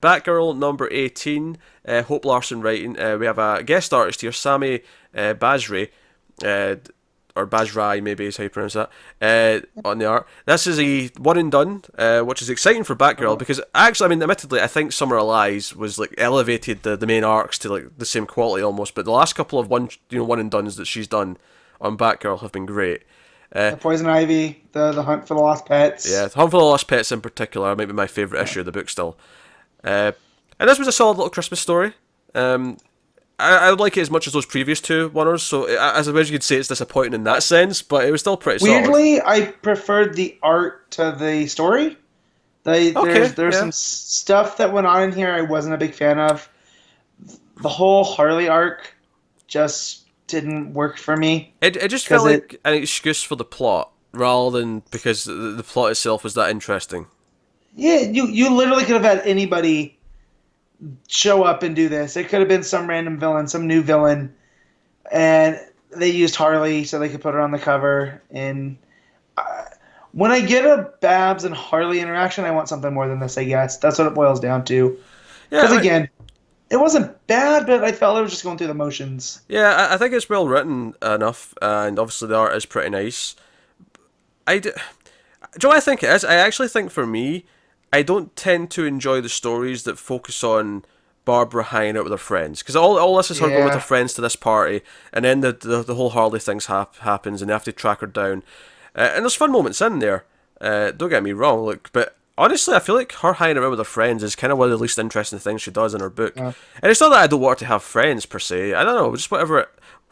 Batgirl number 18, Hope Larson writing. We have a guest artist here, Sammy Basri, uh, or Bajrai maybe is how you pronounce that, on the art. This is a one and done, which is exciting for Batgirl because actually, I mean, admittedly, I think Summer of Lies was like elevated the main arcs to like the same quality almost, but the last couple of one and dones that she's done on Batgirl have been great. The Poison Ivy, the Hunt for the Lost Pets. Yeah, Hunt for the Lost Pets in particular might be my favourite issue of the book still. And this was a solid little Christmas story. I would like it as much as those previous two oneers, so as you could say, it's disappointing in that sense, but it was still pretty solid. Weirdly, I preferred the art to the story. There's some stuff that went on in here I wasn't a big fan of. The whole Harley arc just didn't work for me. It just felt like an excuse for the plot, rather than because the plot itself was that interesting. Yeah, you literally could have had anybody show up and do this. It could have been some random villain, some new villain, and they used Harley so they could put her on the cover. And when I get a Babs and Harley interaction, I want something more than this, I guess. That's what it boils down to. Because again, it wasn't bad, but I felt it was just going through the motions. Yeah, I think it's well written enough, and obviously the art is pretty nice. Do you know what I think it is? I actually think for me, I don't tend to enjoy the stories that focus on Barbara hanging out with her friends, because all this is her going with her friends to this party, and then the whole Harley thing happens, and they have to track her down. And there's fun moments in there. Don't get me wrong, but honestly, I feel like her hanging around with her friends is kind of one of the least interesting things she does in her book. And it's not that I don't want her to have friends per se. I don't know, just whenever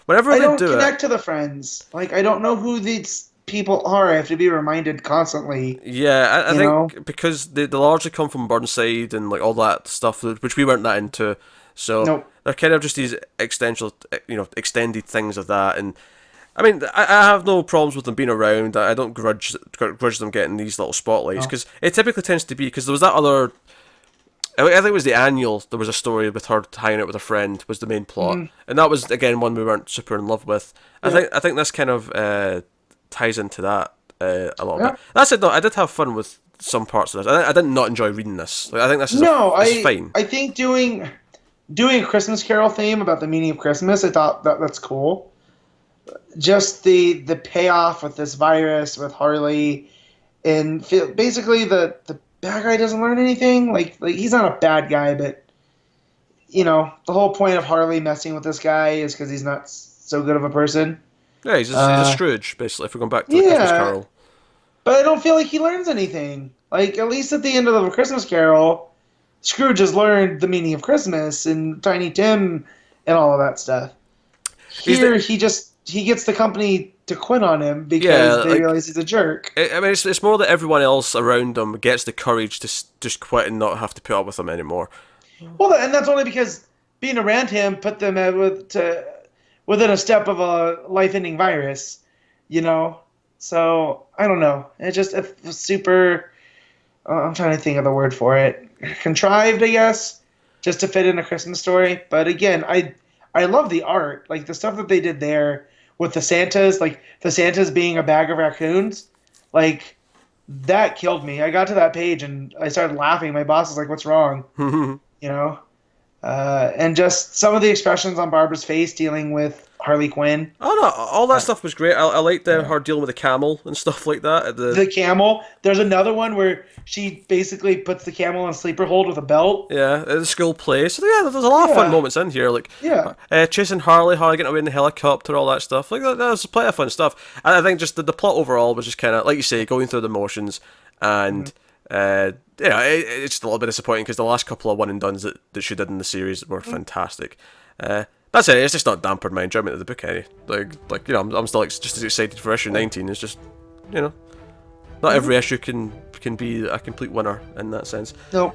I they don't do connect to the friends. Like, I don't know who these people are. I have to be reminded constantly. Yeah, I think because they largely come from Burnside and like all that stuff, which we weren't that into. So they're kind of just these extended things of that. And I mean, I have no problems with them being around. I don't grudge them getting these little spotlights, because it typically tends to be, because there was that other, I think it was the annual, there was a story with her hanging out with a friend was the main plot, and that was again one we weren't super in love with. I think this kind of ties into that a little bit. That said, though, I did have fun with some parts of this. I did not enjoy reading this. Like, I think this is this is fine. I think doing a Christmas Carol theme about the meaning of Christmas, I thought that's cool. Just the payoff with this virus with Harley, and basically the bad guy doesn't learn anything. Like he's not a bad guy, but the whole point of Harley messing with this guy is because he's not so good of a person. Yeah, he's a Scrooge, basically, if we're going back to the Christmas Carol. But I don't feel like he learns anything. Like, at least at the end of the Christmas Carol, Scrooge has learned the meaning of Christmas and Tiny Tim and all of that stuff. Here, he gets the company to quit on him because they realize he's a jerk. I mean, it's more that everyone else around him gets the courage to just quit and not have to put up with him anymore. Well, and that's only because being around him put them within a step of a life-ending virus, So, I don't know. It was super, I'm trying to think of the word for it. Contrived, I guess, just to fit in a Christmas story. But again, I love the art. Like, the stuff that they did there with the Santas, like, the Santas being a bag of raccoons, like, that killed me. I got to that page and I started laughing. My boss was like, "What's wrong?" And just some of the expressions on Barbara's face dealing with Harley Quinn. Oh no, all that stuff was great. I liked her dealing with the camel and stuff like that. The camel. There's another one where she basically puts the camel in a sleeper hold with a belt. Yeah, at the school play. So yeah, there's a lot of fun moments in here. Like chasing Harley getting away in the helicopter, all that stuff. Like that was plenty of fun stuff. And I think just the plot overall was just kind of, like you say, going through the motions, and it's just a little bit disappointing because the last couple of one and dones that she did in the series were fantastic. That's it. It's just not dampered my enjoyment of the book any. I'm still just as excited for issue 19. It's just, not every issue can be a complete winner in that sense. Nope.